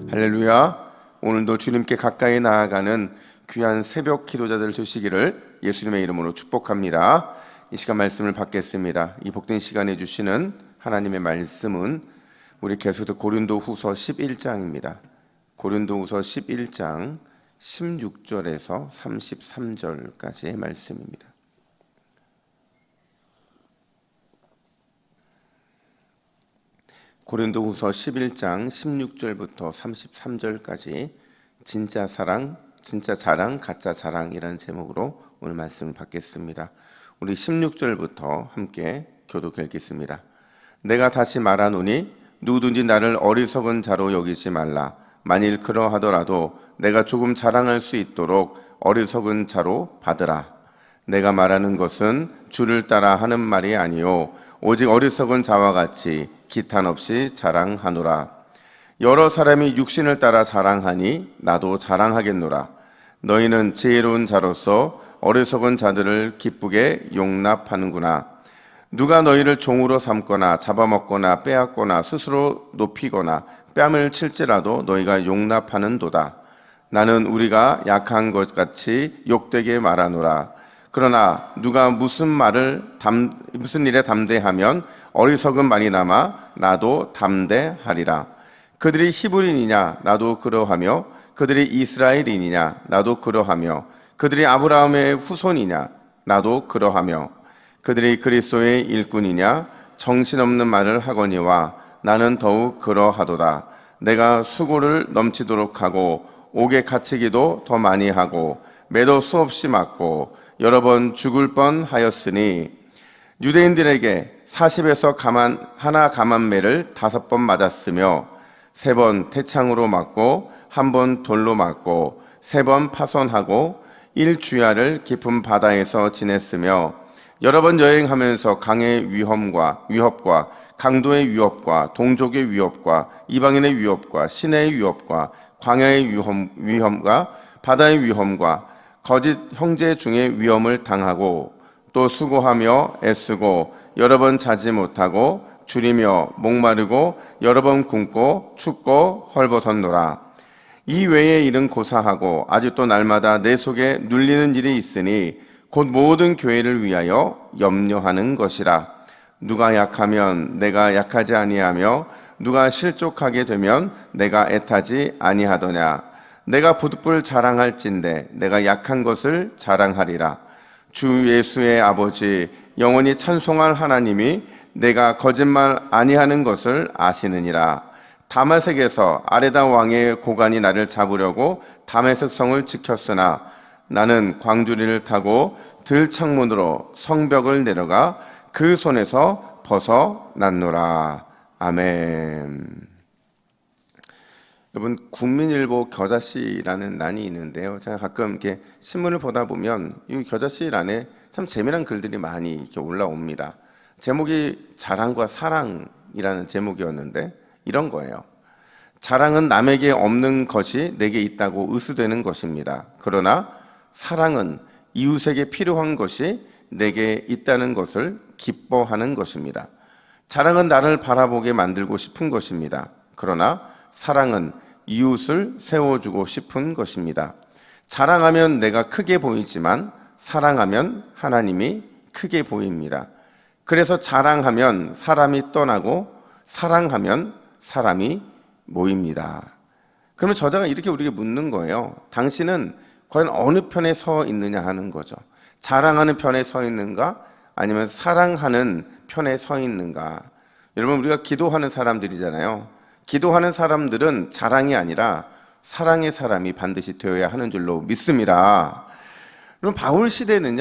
할렐루야. 오늘도 주님께 가까이 나아가는 귀한 새벽 기도자들 되시기를 예수님의 이름으로 축복합니다. 이 시간 말씀을 받겠습니다. 이 복된 시간에 주시는 하나님의 말씀은 우리 계속해서 고린도후서 11장입니다. 고린도후서 11장 16절에서 33절까지의 말씀입니다. 고린도후서 11장 16절부터 33절까지 진짜 사랑, 진짜 자랑, 가짜 자랑이라는 제목으로 오늘 말씀을 받겠습니다. 우리 16절부터 함께 교독 읽겠습니다. 내가 다시 말하노니 누구든지 나를 어리석은 자로 여기지 말라. 만일 그러하더라도 내가 조금 자랑할 수 있도록 어리석은 자로 받으라. 내가 말하는 것은 주를 따라 하는 말이 아니요 오직 어리석은 자와 같이 기탄 없이 자랑하노라. 여러 사람이 육신을 따라 자랑하니 나도 자랑하겠노라. 너희는 지혜로운 자로서 어리석은 자들을 기쁘게 용납하는구나. 누가 너희를 종으로 삼거나 잡아먹거나 빼앗거나 스스로 높이거나 뺨을 칠지라도 너희가 용납하는도다. 나는 우리가 약한 것 같이 욕되게 말하노라. 그러나 누가 무슨 일에 담대하면 어리석은 말이 남아 나도 담대하리라. 그들이 히브리인이냐 나도 그러하며 그들이 이스라엘인이냐 나도 그러하며 그들이 아브라함의 후손이냐 나도 그러하며 그들이 그리스도의 일꾼이냐 정신없는 말을 하거니와 나는 더욱 그러하도다. 내가 수고를 넘치도록 하고 옥에 갇히기도 더 많이 하고 매도 수없이 맞고 여러 번 죽을 뻔하였으니 유대인들에게 40에서 하나 가만매를 5번 맞았으며 3번 태창으로 맞고 1번 돌로 맞고 3번 파손하고 1주야를 깊은 바다에서 지냈으며 여러 번 여행하면서 강의 위협과 강도의 위협과 동족의 위협과 이방인의 위협과 시내의 위협과 광야의 위험과 바다의 위험과 거짓 형제 중에 위험을 당하고 또 수고하며 애쓰고 여러 번 자지 못하고 줄이며 목마르고 여러 번 굶고 춥고 헐벗었노라. 이 외의 일은 고사하고 아직도 날마다 내 속에 눌리는 일이 있으니 곧 모든 교회를 위하여 염려하는 것이라. 누가 약하면 내가 약하지 아니하며 누가 실족하게 되면 내가 애타지 아니하더냐. 내가 부득불 자랑할진대 내가 약한 것을 자랑하리라. 주 예수의 아버지 영원히 찬송할 하나님이 내가 거짓말 아니하는 것을 아시느니라. 다메섹에서 아레다 왕의 고관이 나를 잡으려고 다메섹 성을 지켰으나 나는 광주리를 타고 들창문으로 성벽을 내려가 그 손에서 벗어났노라. 아멘. 여러분, 국민일보 겨자씨라는 난이 있는데요. 제가 가끔 이렇게 신문을 보다 보면 이 겨자씨란에 참 재미난 글들이 많이 이렇게 올라옵니다. 제목이 자랑과 사랑이라는 제목이었는데 이런 거예요. 자랑은 남에게 없는 것이 내게 있다고 의수되는 것입니다. 그러나 사랑은 이웃에게 필요한 것이 내게 있다는 것을 기뻐하는 것입니다. 자랑은 나를 바라보게 만들고 싶은 것입니다. 그러나 사랑은 이웃을 세워주고 싶은 것입니다. 자랑하면 내가 크게 보이지만 사랑하면 하나님이 크게 보입니다. 그래서 자랑하면 사람이 떠나고 사랑하면 사람이 모입니다. 그러면 저자가 이렇게 우리에게 묻는 거예요. 당신은 과연 어느 편에 서 있느냐 하는 거죠. 자랑하는 편에 서 있는가 아니면 사랑하는 편에 서 있는가. 여러분, 우리가 기도하는 사람들이잖아요. 기도하는 사람들은 자랑이 아니라 사랑의 사람이 반드시 되어야 하는 줄로 믿습니다. 그럼 바울 시대는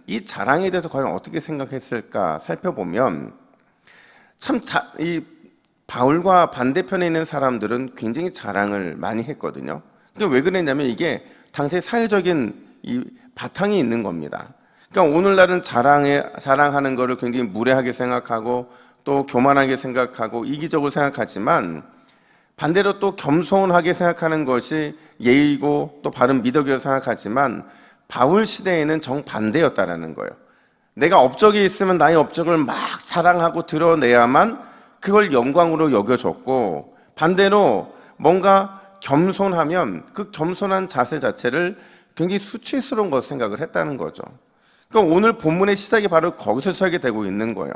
이 자랑에 대해서 과연 어떻게 생각했을까 살펴보면 이 바울과 반대편에 있는 사람들은 굉장히 자랑을 많이 했거든요. 근데 왜 그랬냐면 이게 당시의 사회적인 이 바탕이 있는 겁니다. 그러니까 오늘날은 자랑하는 것을 굉장히 무례하게 생각하고 또 교만하게 생각하고 이기적으로 생각하지만 반대로 또 겸손하게 생각하는 것이 예의고 또 바른 미덕이라고 생각하지만 바울 시대에는 정반대였다라는 거예요. 내가 업적이 있으면 나의 업적을 막 자랑하고 드러내야만 그걸 영광으로 여겨졌고 반대로 뭔가 겸손하면 그 겸손한 자세 자체를 굉장히 수치스러운 것으로 생각을 했다는 거죠. 그러니까 오늘 본문의 시작이 바로 거기서 시작이 되고 있는 거예요.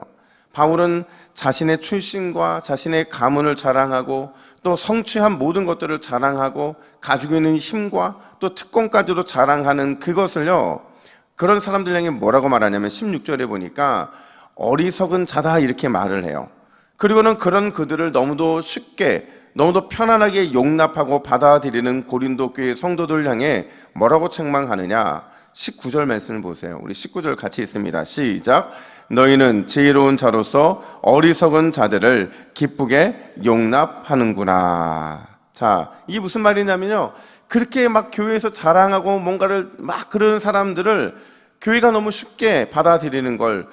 바울은 자신의 출신과 자신의 가문을 자랑하고 또 성취한 모든 것들을 자랑하고 가지고 있는 힘과 또 특권까지도 자랑하는 그것을요, 그런 사람들 향해 뭐라고 말하냐면 16절에 보니까 어리석은 자다 이렇게 말을 해요. 그리고는 그런 그들을 너무도 쉽게 너무도 편안하게 용납하고 받아들이는 고린도 교회 성도들 향해 뭐라고 책망하느냐. 19절 말씀을 보세요. 우리 19절 같이 있습니다. 시작. 너희는 지혜로운 자로서 어리석은 자들을 기쁘게 용납하는구나. 자, 이게 무슨 말이냐면요, 그렇게 막 교회에서 자랑하고 뭔가를 막 그러는 사람들을 교회가 너무 쉽게 받아들이는 걸,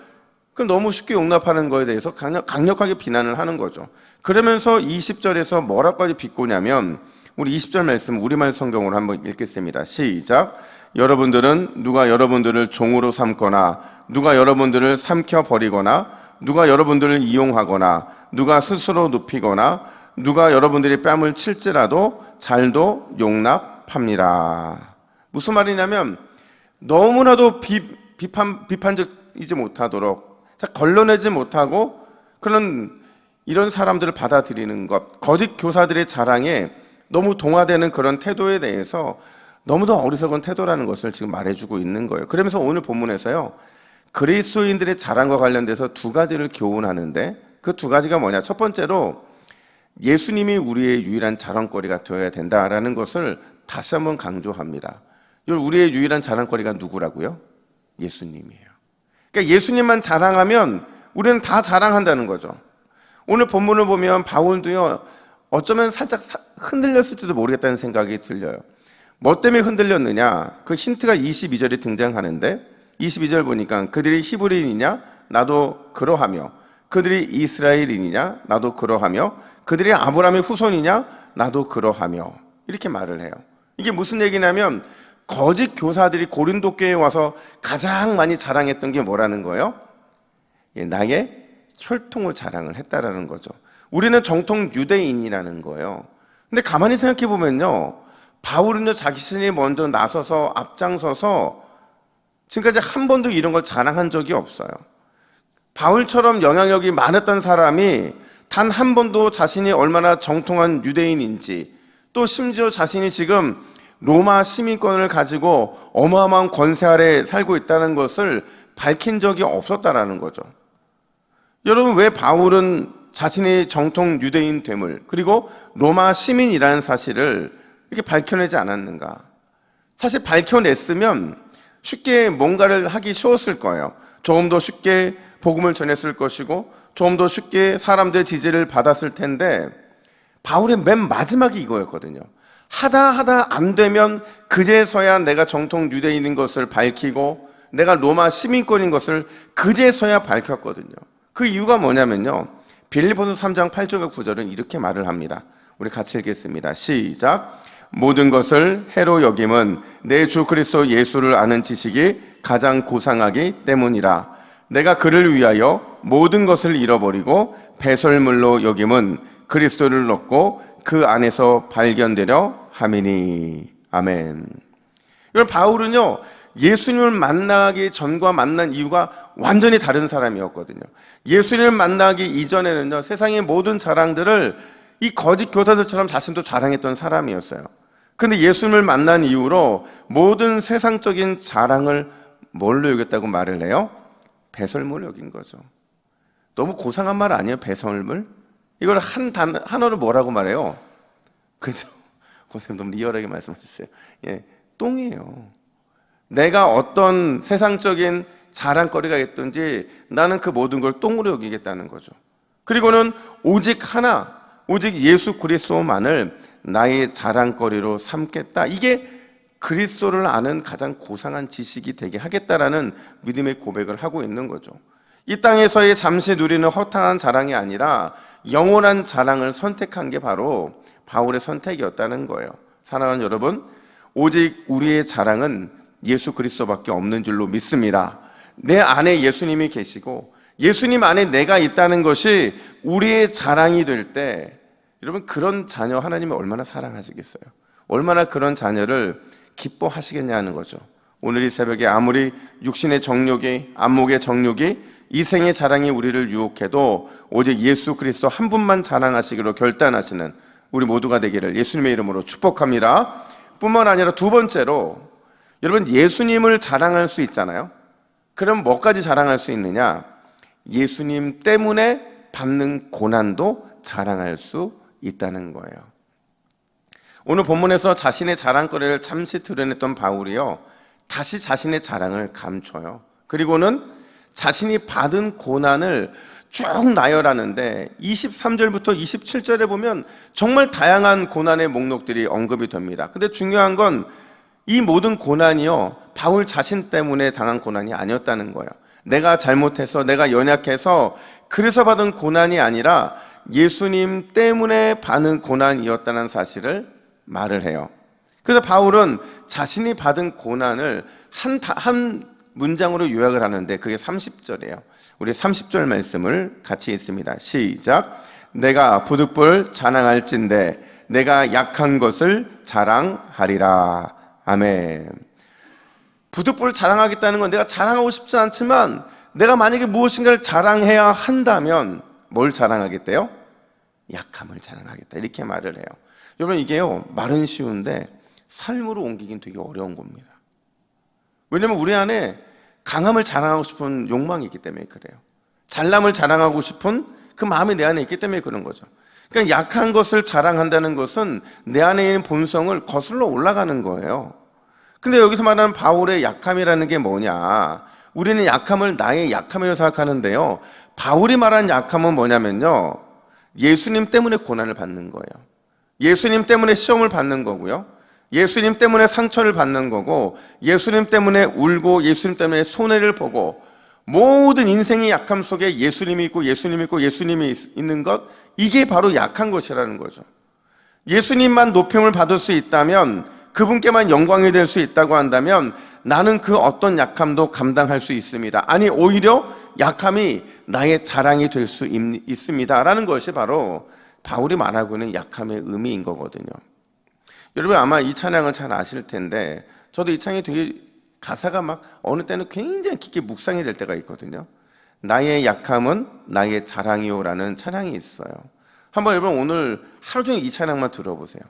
그 너무 쉽게 용납하는 거에 대해서 강력하게 비난을 하는 거죠. 그러면서 20절에서 뭐라까지 비꼬냐면, 우리 20절 말씀 우리말 성경으로 한번 읽겠습니다. 시작. 여러분들은 누가 여러분들을 종으로 삼거나 누가 여러분들을 삼켜버리거나 누가 여러분들을 이용하거나 누가 스스로 눕히거나 누가 여러분들이 뺨을 칠지라도 잘도 용납합니다. 무슨 말이냐면 너무나도 비판적이지 못하도록, 걸러내지 못하고 그런 이런 사람들을 받아들이는 것, 거짓 교사들의 자랑에 너무 동화되는 그런 태도에 대해서 너무도 어리석은 태도라는 것을 지금 말해주고 있는 거예요. 그러면서 오늘 본문에서요, 그리스도인들의 자랑과 관련돼서 두 가지를 교훈하는데 그 두 가지가 뭐냐. 첫 번째로 예수님이 우리의 유일한 자랑거리가 되어야 된다라는 것을 다시 한번 강조합니다. 우리의 유일한 자랑거리가 누구라고요? 예수님이에요. 그러니까 예수님만 자랑하면 우리는 다 자랑한다는 거죠. 오늘 본문을 보면 바울도요, 어쩌면 살짝 흔들렸을지도 모르겠다는 생각이 들려요. 뭐 때문에 흔들렸느냐? 그 힌트가 22절에 등장하는데 22절 보니까 그들이 히브리인이냐? 나도 그러하며 그들이 이스라엘인이냐? 나도 그러하며 그들이 아브라함의 후손이냐? 나도 그러하며 이렇게 말을 해요. 이게 무슨 얘기냐면 거짓 교사들이 고린도 교회에 와서 가장 많이 자랑했던 게 뭐라는 거예요? 나의 혈통을 자랑을 했다라는 거죠. 우리는 정통 유대인이라는 거예요. 근데 가만히 생각해 보면요, 바울은요 자기 자신이 먼저 나서서 앞장서서 지금까지 한 번도 이런 걸 자랑한 적이 없어요. 바울처럼 영향력이 많았던 사람이 단 한 번도 자신이 얼마나 정통한 유대인인지, 또 심지어 자신이 지금 로마 시민권을 가지고 어마어마한 권세 아래 살고 있다는 것을 밝힌 적이 없었다라는 거죠. 여러분, 왜 바울은 자신의 정통 유대인 됨을, 그리고 로마 시민이라는 사실을 이렇게 밝혀내지 않았는가? 사실 밝혀냈으면 쉽게 뭔가를 하기 쉬웠을 거예요. 조금 더 쉽게 복음을 전했을 것이고 조금 더 쉽게 사람들의 지지를 받았을 텐데, 바울의 맨 마지막이 이거였거든요. 하다 안 되면 그제서야 내가 정통 유대인인 것을 밝히고 내가 로마 시민권인 것을 그제서야 밝혔거든요. 그 이유가 뭐냐면요, 빌립보서 3장 8절과 9절은 이렇게 말을 합니다. 우리 같이 읽겠습니다. 시작. 모든 것을 해로 여김은 내 주 그리스도 예수를 아는 지식이 가장 고상하기 때문이라. 내가 그를 위하여 모든 것을 잃어버리고 배설물로 여김은 그리스도를 얻고 그 안에서 발견되려 함이니. 아멘. 여러분, 바울은요 예수님을 만나기 전과 만난 이유가 완전히 다른 사람이었거든요. 예수님을 만나기 이전에는요 세상의 모든 자랑들을 이 거짓 교사들처럼 자신도 자랑했던 사람이었어요. 근데 예수님을 만난 이후로 모든 세상적인 자랑을 뭘로 여겼다고 말을 해요? 배설물로 여긴 거죠. 너무 고상한 말 아니에요? 배설물? 이걸 한어로 뭐라고 말해요? 그죠? 고생님 너무 리얼하게 말씀하셨어요. 똥이에요. 내가 어떤 세상적인 자랑거리가 있든지 나는 그 모든 걸 똥으로 여기겠다는 거죠. 그리고는 오직 예수 그리스도만을 나의 자랑거리로 삼겠다. 이게 그리스도를 아는 가장 고상한 지식이 되게 하겠다라는 믿음의 고백을 하고 있는 거죠. 이 땅에서의 잠시 누리는 허탄한 자랑이 아니라 영원한 자랑을 선택한 게 바로 바울의 선택이었다는 거예요. 사랑하는 여러분, 오직 우리의 자랑은 예수 그리스도밖에 없는 줄로 믿습니다. 내 안에 예수님이 계시고 예수님 안에 내가 있다는 것이 우리의 자랑이 될 때, 여러분, 그런 자녀 하나님이 얼마나 사랑하시겠어요? 얼마나 그런 자녀를 기뻐하시겠냐는 거죠. 오늘 이 새벽에 아무리 육신의 정욕이, 안목의 정욕이, 이생의 자랑이 우리를 유혹해도 오직 예수 그리스도 한 분만 자랑하시기로 결단하시는 우리 모두가 되기를 예수님의 이름으로 축복합니다. 뿐만 아니라 두 번째로, 여러분, 예수님을 자랑할 수 있잖아요. 그럼 뭐까지 자랑할 수 있느냐? 예수님 때문에 받는 고난도 자랑할 수 있다는 거예요. 오늘 본문에서 자신의 자랑거리를 잠시 드러냈던 바울이요, 다시 자신의 자랑을 감춰요. 그리고는 자신이 받은 고난을 쭉 나열하는데 23절부터 27절에 보면 정말 다양한 고난의 목록들이 언급이 됩니다. 근데 중요한 건 이 모든 고난이요, 바울 자신 때문에 당한 고난이 아니었다는 거예요. 내가 잘못해서, 내가 연약해서 그래서 받은 고난이 아니라 예수님 때문에 받은 고난이었다는 사실을 말을 해요. 그래서 바울은 자신이 받은 고난을 한 문장으로 요약을 하는데 그게 30절이에요. 우리 30절 말씀을 같이 읽습니다. 시작. 내가 부득불 자랑할진대 내가 약한 것을 자랑하리라. 아멘. 부득불 자랑하겠다는 건 내가 자랑하고 싶지 않지만 내가 만약에 무엇인가를 자랑해야 한다면 뭘 자랑하겠대요? 약함을 자랑하겠다, 이렇게 말을 해요. 여러분, 이게요, 말은 쉬운데 삶으로 옮기긴 되게 어려운 겁니다. 왜냐면 우리 안에 강함을 자랑하고 싶은 욕망이 있기 때문에 그래요. 잘남을 자랑하고 싶은 그 마음이 내 안에 있기 때문에 그런 거죠. 그러니까 약한 것을 자랑한다는 것은 내 안에 있는 본성을 거슬러 올라가는 거예요. 근데 여기서 말하는 바울의 약함이라는 게 뭐냐? 우리는 약함을 나의 약함이라고 생각하는데요, 바울이 말하는 약함은 뭐냐면요, 예수님 때문에 고난을 받는 거예요. 예수님 때문에 시험을 받는 거고요, 예수님 때문에 상처를 받는 거고, 예수님 때문에 울고, 예수님 때문에 손해를 보고, 모든 인생의 약함 속에 예수님이 있고 예수님이 있고 예수님이 있는 것, 이게 바로 약한 것이라는 거죠. 예수님만 노평을 받을 수 있다면, 그분께만 영광이 될 수 있다고 한다면 나는 그 어떤 약함도 감당할 수 있습니다. 아니, 오히려 약함이 나의 자랑이 될 수 있습니다 라는 것이 바로 바울이 말하고 있는 약함의 의미인 거거든요. 여러분, 아마 이 찬양을 잘 아실 텐데, 저도 이 찬양이 되게 가사가 막 어느 때는 굉장히 깊게 묵상이 될 때가 있거든요. 나의 약함은 나의 자랑이요 라는 찬양이 있어요. 한번 여러분 오늘 하루 종일 이 찬양만 들어보세요.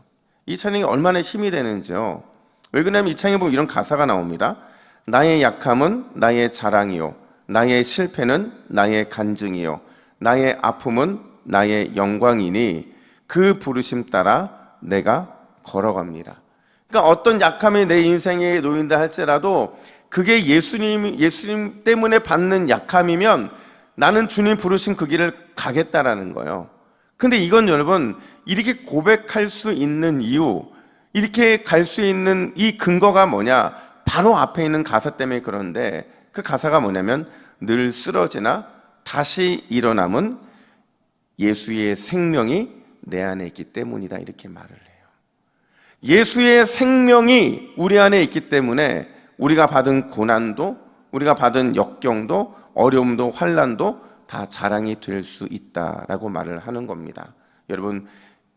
이 찬양이 얼마나 힘이 되는지요. 왜 그러냐면 이 찬양에 보면 이런 가사가 나옵니다. 나의 약함은 나의 자랑이요, 나의 실패는 나의 간증이요, 나의 아픔은 나의 영광이니 그 부르심 따라 내가 걸어갑니다. 그러니까 어떤 약함이 내 인생에 놓인다 할지라도 그게 예수님 때문에 받는 약함이면 나는 주님 부르신 그 길을 가겠다라는 거예요. 근데 이건 여러분, 이렇게 고백할 수 있는 이유, 이렇게 갈 수 있는 이 근거가 뭐냐? 바로 앞에 있는 가사 때문에 그런데, 그 가사가 뭐냐면 늘 쓰러지나 다시 일어남은 예수의 생명이 내 안에 있기 때문이다, 이렇게 말을 해요. 예수의 생명이 우리 안에 있기 때문에 우리가 받은 고난도, 우리가 받은 역경도, 어려움도, 환난도 다 자랑이 될 수 있다라고 말을 하는 겁니다. 여러분,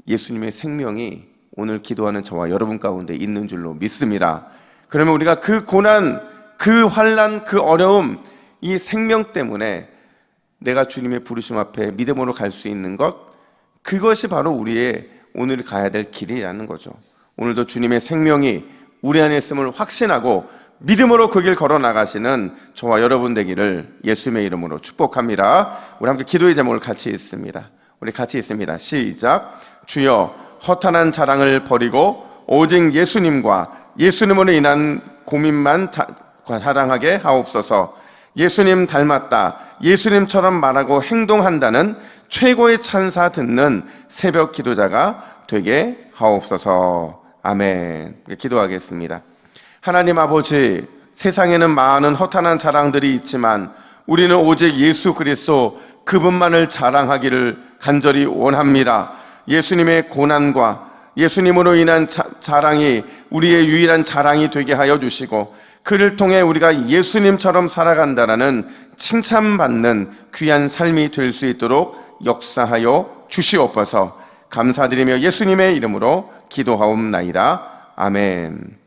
예수님의 생명이 오늘 기도하는 저와 여러분 가운데 있는 줄로 믿습니다. 그러면 우리가 그 고난, 그 환난, 그 어려움, 이 생명 때문에 내가 주님의 부르심 앞에 믿음으로 갈 수 있는 것, 그것이 바로 우리의 오늘 가야 될 길이라는 거죠. 오늘도 주님의 생명이 우리 안에 있음을 확신하고 믿음으로 그 길 걸어 나가시는 저와 여러분 되기를 예수님의 이름으로 축복합니다. 우리 함께 기도의 제목을 같이 읽습니다. 우리 같이 읽습니다. 시작. 주여, 허탄한 자랑을 버리고 오직 예수님과 예수님으로 인한 고민만 자랑하게 하옵소서. 예수님 닮았다, 예수님처럼 말하고 행동한다는 최고의 찬사 듣는 새벽 기도자가 되게 하옵소서. 아멘. 기도하겠습니다. 하나님 아버지, 세상에는 많은 허탄한 자랑들이 있지만 우리는 오직 예수 그리스도 그분만을 자랑하기를 간절히 원합니다. 예수님의 고난과 예수님으로 인한 자랑이 우리의 유일한 자랑이 되게 하여 주시고, 그를 통해 우리가 예수님처럼 살아간다라는 칭찬받는 귀한 삶이 될 수 있도록 역사하여 주시옵소서. 감사드리며 예수님의 이름으로 기도하옵나이다. 아멘.